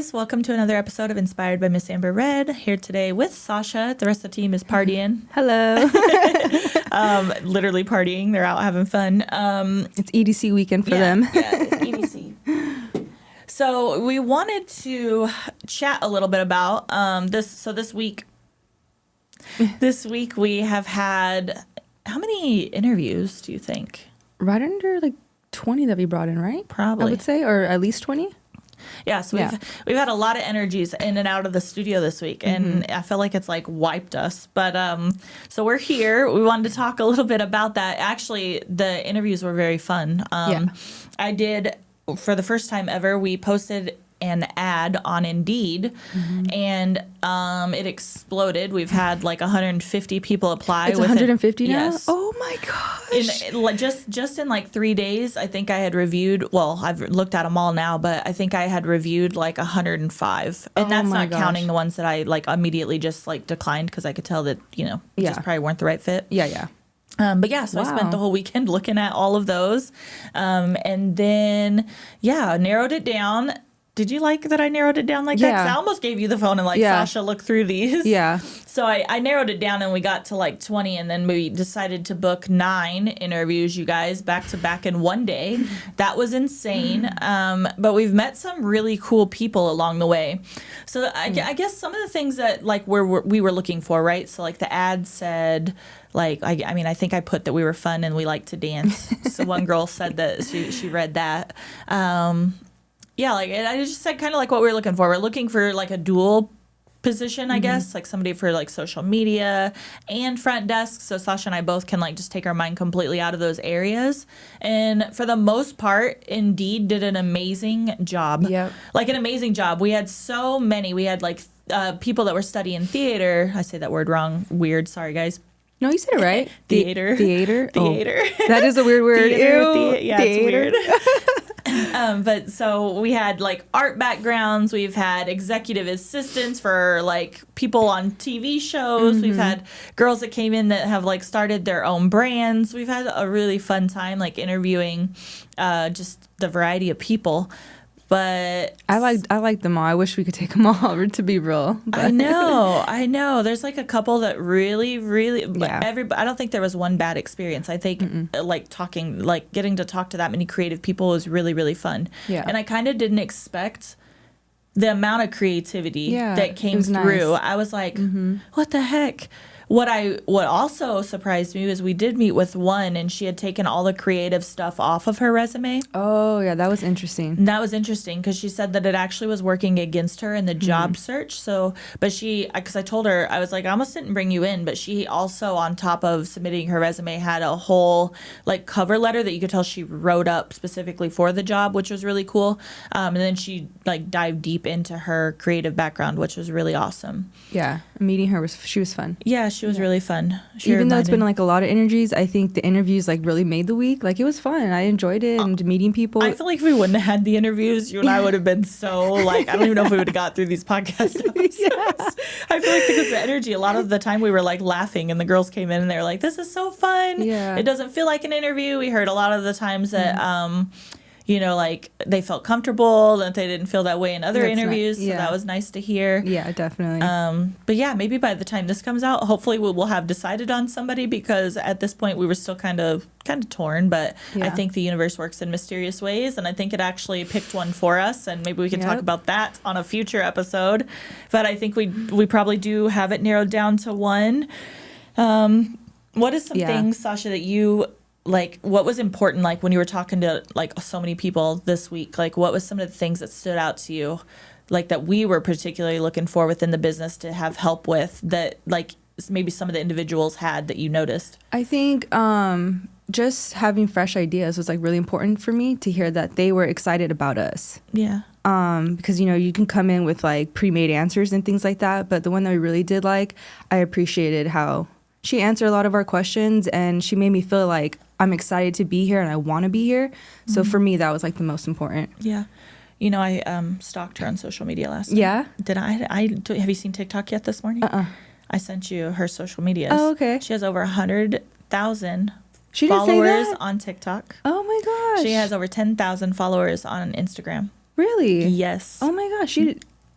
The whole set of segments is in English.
guys, welcome to another episode of Inspired by MsAmberRed. Here today with Sasha. The rest of the team is partying. Hello. Literally partying. They're out having fun. It's EDC weekend for them. Yeah, it's EDC. So we wanted to chat a little bit about this. So this week we have had, how many interviews do you think? Right under like 20 that we brought in, right? Probably. I would say, or at least 20. Yeah, so we've had a lot of energies in and out of the studio this week, and I feel like it's like wiped us. But so we're here. We wanted to talk a little bit about that. Actually, the interviews were very fun. I did, for the first time ever, we posted an ad on Indeed, and it exploded. We've had like 150 people apply. It's 150 now? Yes. Oh my gosh. Just in like 3 days, I think I had reviewed, well, I've looked at them all now, but I think I had reviewed like 105. And that's not counting the ones that I like immediately just like declined because I could tell that, just probably weren't the right fit. Yeah. But yeah, so I spent the whole weekend looking at all of those. And then, narrowed it down. Did you like that I narrowed it down like that? 'Cause I almost gave you the phone and Sasha, look through these. Yeah. So I narrowed it down and we got to like 20, and then we decided to book 9 interviews, you guys, back to back in one day. That was insane. But we've met some really cool people along the way. So I guess some of the things that like we were looking for, right? So like the ad said, like, I think I put that we were fun and we like to dance. So one girl said that she read that. Yeah, like I just said kind of like what we were looking for. We're looking for like a dual position, I guess, like somebody for like social media and front desk. So Sasha and I both can like just take our mind completely out of those areas. And for the most part, Indeed did an amazing job. Yep. Like an amazing job. We had so many. We had like people that were studying theater. I say that word wrong. Weird. Sorry, guys. No, you said it right. Theater. Theater. Theater. Oh, that is a weird word. Theater. Ew. It's weird. But so we had like art backgrounds. We've had executive assistants for like people on TV shows. We've had girls that came in that have like started their own brands. We've had a really fun time like interviewing just the variety of people. But I like them all. I wish we could take them all, to be real. But. I know. There's like a couple that really, I don't think there was one bad experience. I think getting to talk to that many creative people was really, really fun. Yeah. And I kind of didn't expect the amount of creativity that came through. Nice. I was like, what the heck? What also surprised me was we did meet with one, and she had taken all the creative stuff off of her resume. Oh, yeah, that was interesting. And that was interesting because she said that it actually was working against her in the job search. So, but because I told her, I was like, I almost didn't bring you in, but she also, on top of submitting her resume, had a whole like cover letter that you could tell she wrote up specifically for the job, which was really cool. And then she like dived deep into her creative background, which was really awesome. Yeah, meeting her she was fun. Yeah, she was really fun. Even though it's been like a lot of interviews, I think the interviews like really made the week. Like it was fun. I enjoyed it and meeting people. I feel like if we wouldn't have had the interviews, you and I would have been so like, I don't even know if we would have got through these podcasts. I feel like because the energy, a lot of the time we were like laughing, and the girls came in and they were like, this is so fun. Yeah. It doesn't feel like an interview. We heard a lot of the times that, like they felt comfortable, that they didn't feel that way in other interviews. So that was nice to hear. Yeah, definitely. But yeah, maybe by the time this comes out, hopefully we'll have decided on somebody, because at this point we were still kind of torn. But I think the universe works in mysterious ways, and I think it actually picked one for us, and maybe we can talk about that on a future episode. But I think we probably do have it narrowed down to one. What is some things, Sasha, that you like, what was important, like when you were talking to like so many people this week, like what was some of the things that stood out to you, like that we were particularly looking for within the business to have help with, that like maybe some of the individuals had that you noticed? I think just having fresh ideas was like really important for me to hear that they were excited about us. Yeah. Because, you can come in with like pre-made answers and things like that. But the one that we really did like, I appreciated how she answered a lot of our questions, and she made me feel like I'm excited to be here and I want to be here. So for me, that was like the most important. Yeah. I stalked her on social media last night. Yeah? Did have you seen TikTok yet this morning? I sent you her social medias. Oh, okay. She has over 100,000 She didn't say followers that? on TikTok. Oh my gosh. She has over 10,000 followers on Instagram. Really? Yes. Oh my gosh.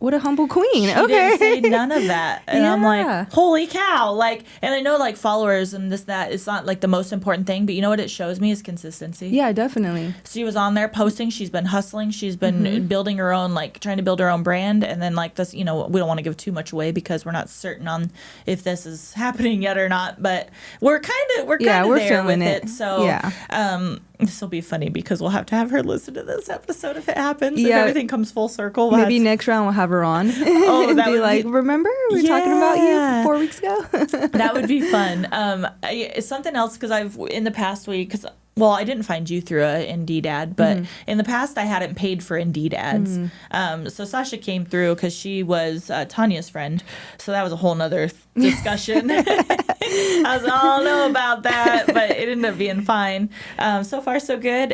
What a humble queen. She okay. didn't say none of that. And I'm like, holy cow. Like, and I know like followers and this, that, it's not like the most important thing, but you know what it shows me is consistency. Yeah, definitely. She was on there posting. She's been hustling. She's been building her own, like trying to build her own brand. And then like this, you know, we don't want to give too much away because we're not certain on if this is happening yet or not, but we're kind of there with it. So, this will be funny because we'll have to have her listen to this episode if it happens. If everything comes full circle. Maybe next round we'll have her on. Oh, that would like, remember we were talking about you 4 weeks ago? That would be fun. It's something else because I've in the past week, well, I didn't find you through a Indeed ad, but in the past I hadn't paid for Indeed ads. So Sasha came through because she was Tanya's friend. So that was a whole nother discussion. I was like, I don't know about that, but it ended up being fine. So far, so good.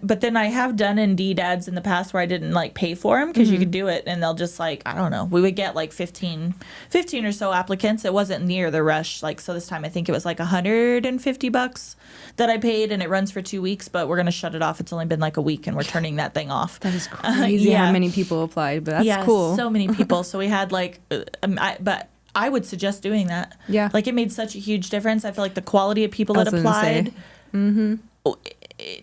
But then I have done Indeed ads in the past where I didn't like pay for them because you could do it and they'll just like, I don't know. We would get like 15 or so applicants. It wasn't near the rush. Like, so this time I think it was like $150 that I paid and it runs for 2 weeks, but we're going to shut it off. It's only been like a week and we're turning that thing off. That is crazy how many people applied, but that's cool. So many people. So we had like, but I would suggest doing that. Yeah. Like it made such a huge difference. I feel like the quality of people that applied,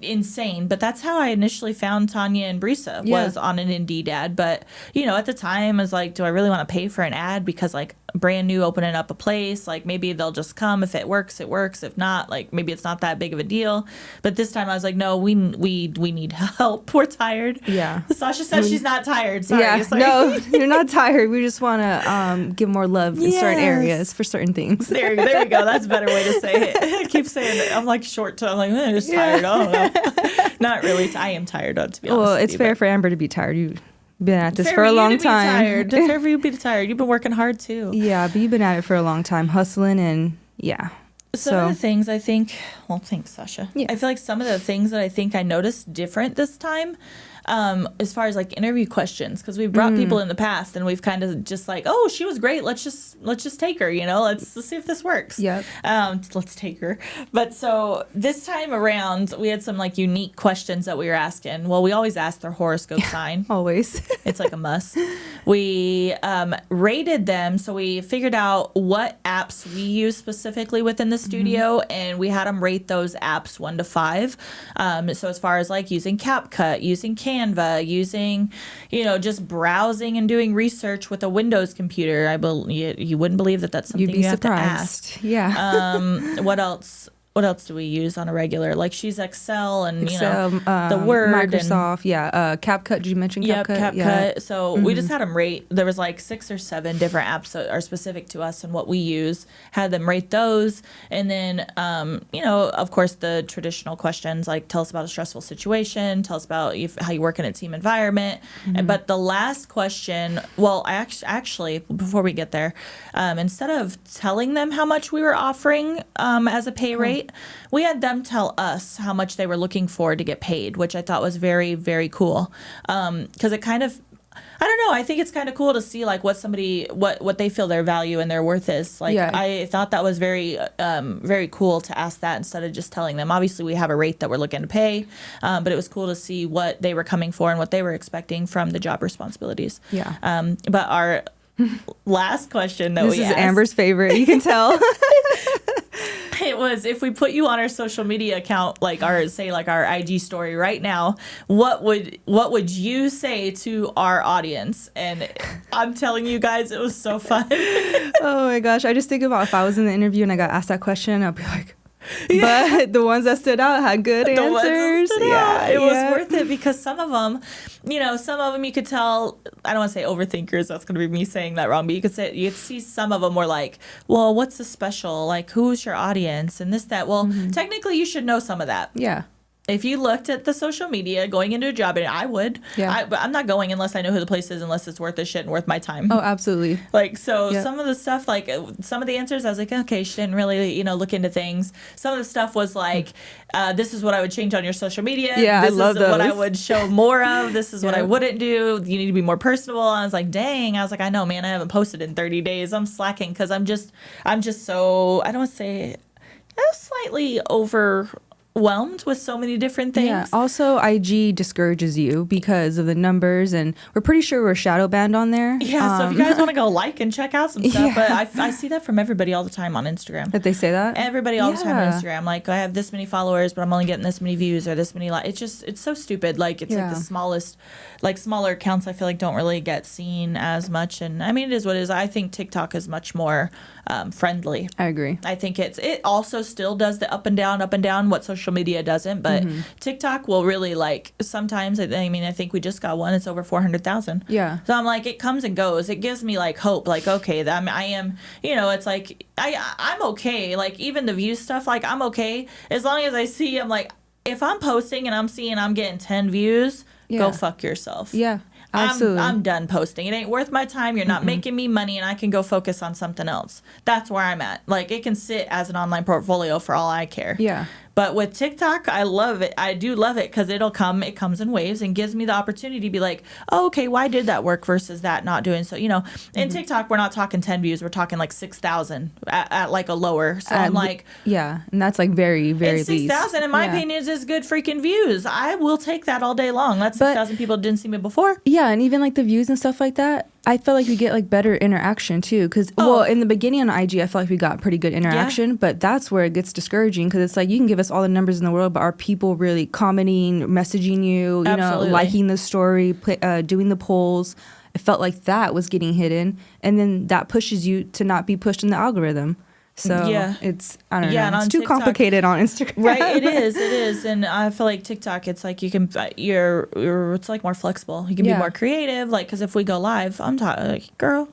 insane. But that's how I initially found Tanya and Brisa was on an Indeed ad. But, you know, at the time I was like, do I really want to pay for an ad? Because like brand new opening up a place, like maybe they'll just come. If it works, it works. If not, like maybe it's not that big of a deal. But this time I was like, no, we need help. We're tired. Yeah. Sasha says she's not tired. Sorry. Yeah. No, you're not tired. We just want to give more love in certain areas for certain things. There we go. That's a better way to say it. I keep saying it. I'm like short term. I'm like, I'm just tired. I don't know. Not really. I am tired, to be honest. Well, it's fair for Amber to be tired. You've been at this for a long time. It's fair for you to be tired. You've been working hard too. Yeah, but you've been at it for a long time, hustling and Some of the things I think, well, thanks, Sasha. Yeah. I feel like some of the things that I think I noticed different this time, as far as like interview questions, because we've brought people in the past and we've kind of just like, oh, she was great. Let's just take her, you know, let's see if this works. Yep. Let's take her. But so this time around, we had some like unique questions that we were asking. Well, we always ask their horoscope sign. Always. It's like a must. We rated them. So we figured out what apps we use specifically within the studio and we had them rate those apps 1 to 5. So as far as like using CapCut, using Canva, using, you know, just browsing and doing research with a Windows computer. You wouldn't believe that that's something You'd be you surprised. have to ask. Yeah. What else? What else do we use on a regular? Like she's Excel and you know the Word, Microsoft, CapCut. Did you mention CapCut? Yep, CapCut. Yeah. So we just had them rate. There was like 6 or 7 different apps that are specific to us and what we use. Had them rate those, and then you know, of course, the traditional questions like tell us about a stressful situation, tell us about how you work in a team environment. But the last question, well, I actually before we get there, instead of telling them how much we were offering as a pay rate. We had them tell us how much they were looking for to get paid, which I thought was very, very cool. Because it kind of, I don't know, I think it's kind of cool to see like what they feel their value and their worth is. Like I thought that was very, very cool to ask that instead of just telling them. Obviously, we have a rate that we're looking to pay, but it was cool to see what they were coming for and what they were expecting from the job responsibilities. Yeah. But our last question that this is asked, Amber's favorite. You can tell. It was, if we put you on our social media account, like our IG story right now, what would you say to our audience? And I'm telling you guys, it was so fun. Oh my gosh. I just think about if I was in the interview and I got asked that question, I'd be like, but the ones that stood out had good answers. It was worth it because some of them you could tell, I don't want to say overthinkers, that's going to be me saying that wrong, but you could see some of them were like, well, what's the special? Like, who's your audience? And this, that. Well, technically you should know some of that. Yeah. If you looked at the social media going into a job, and I would, but I'm not going unless I know who the place is, unless it's worth the shit and worth my time. Oh, absolutely. Like, so some of the stuff, like some of the answers, I was like, okay, she didn't really, look into things. Some of the stuff was like, this is what I would change on your social media. Yeah, this I love those. What I would show more of. This is what I wouldn't do. You need to be more personable. And I was like, dang. I was like, I know, man, I haven't posted in 30 days. I'm slacking because I'm just so, I don't want to say, slightly overwhelmed with so many different things. Yeah. Also, IG discourages you because of the numbers, and we're pretty sure we're shadow banned on there. Yeah. So if you guys want to go like and check out some stuff, but I see that from everybody all the time on Instagram. That they say that? Everybody all the time on Instagram. Like, I have this many followers, but I'm only getting this many views or this many likes. It's so stupid. Like, it's like the smallest, like smaller accounts I feel like don't really get seen as much. And I mean, it is what it is. I think TikTok is much more friendly. I agree. I think it also still does the up and down what social media doesn't, but TikTok will really, like, sometimes, I think we just got one, it's over 400,000. Yeah. So I'm like, it comes and goes. It gives me like hope, like, okay, I am, it's like I'm okay. Like, even the views stuff, like, I'm okay as long as I see, I'm like, if I'm posting and I'm seeing I'm getting 10 views, go fuck yourself. Yeah. Absolutely. I'm done posting. It ain't worth my time. You're not making me money, and I can go focus on something else. That's where I'm at. Like, it can sit as an online portfolio for all I care. Yeah. But with TikTok, I love it. I do love it because it comes in waves and gives me the opportunity to be like, oh, okay, why did that work versus that not doing so? In TikTok, we're not talking 10 views. We're talking like 6,000 at like a lower. So I'm like. Yeah. And that's like very, very least. 6,000, in my opinion, is good freaking views. I will take that all day long. That's 6,000 people didn't see me before. Yeah. And even like the views and stuff like that, I felt like we get like better interaction too. Because, well, in the beginning on IG, I felt like we got pretty good interaction. But that's where it gets discouraging because it's like you can give us all the numbers in the world, but are people really commenting, messaging you, liking the story, doing the polls? It felt like that was getting hidden. And then that pushes you to not be pushed in the algorithm. So it's, I don't know, it's too TikTok, complicated on Instagram. Right, it is. And I feel like TikTok, it's like it's like more flexible. You can be more creative. Like, because if we go live, I'm talking, like, girl,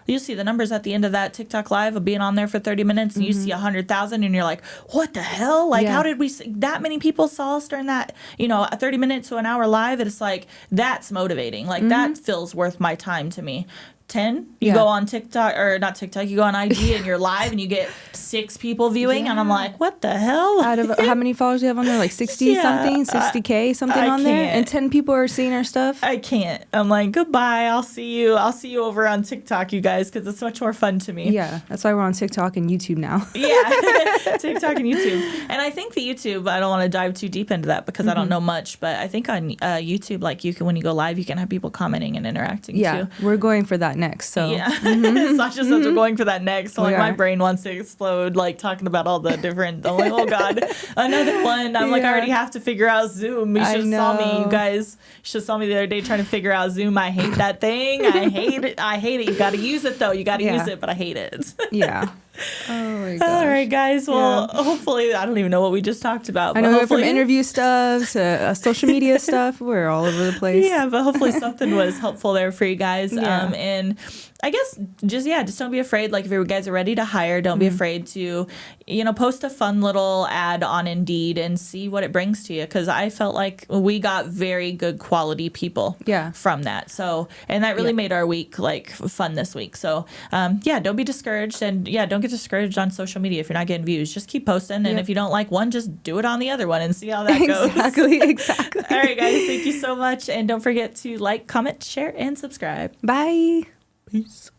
you see the numbers at the end of that TikTok live of being on there for 30 minutes and you see 100,000 and you're like, what the hell? Like, how did we see that many people saw us during that, a 30 minute to an hour live? And it's like, that's motivating. Like, that feels worth my time to me. 10, you go on TikTok, or not TikTok, you go on IG and you're live and you get 6 people viewing and I'm like, what the hell? Out of how many followers do you have on there? Like 60 something, 60K something on there, and 10 people are seeing our stuff. I can't. I'm like, goodbye. I'll see you over on TikTok, you guys, because it's much more fun to me. Yeah, that's why we're on TikTok and YouTube now. Yeah, TikTok and YouTube. And I think the YouTube, I don't want to dive too deep into that because I don't know much, but I think on YouTube, like, you can, when you go live, you can have people commenting and interacting too. We're going for that next. So Sasha says we're going for that next. So like, my brain wants to explode, like, talking about all the different. I'm like, oh god, another one. I'm like, I already have to figure out Zoom. You should have saw me, you guys. You should have saw me the other day trying to figure out Zoom. I hate that thing. I hate it. You got to use it though. You got to use it, but I hate it. Yeah. Oh my gosh. All right, guys. Well, hopefully, I don't even know what we just talked about. I know, from interview stuff to social media stuff, we're all over the place. Yeah, but hopefully something was helpful there for you guys. And I guess just don't be afraid. Like, if you guys are ready to hire, don't be afraid to, post a fun little ad on Indeed and see what it brings to you. Because I felt like we got very good quality people from that. So, and that really made our week like fun this week. So, don't be discouraged, and don't get discouraged on social media if you're not getting views. Just keep posting, and if you don't like one, just do it on the other one and see how that goes. Exactly. All right, guys. Thank you so much, and don't forget to like, comment, share, and subscribe. Bye. Peace.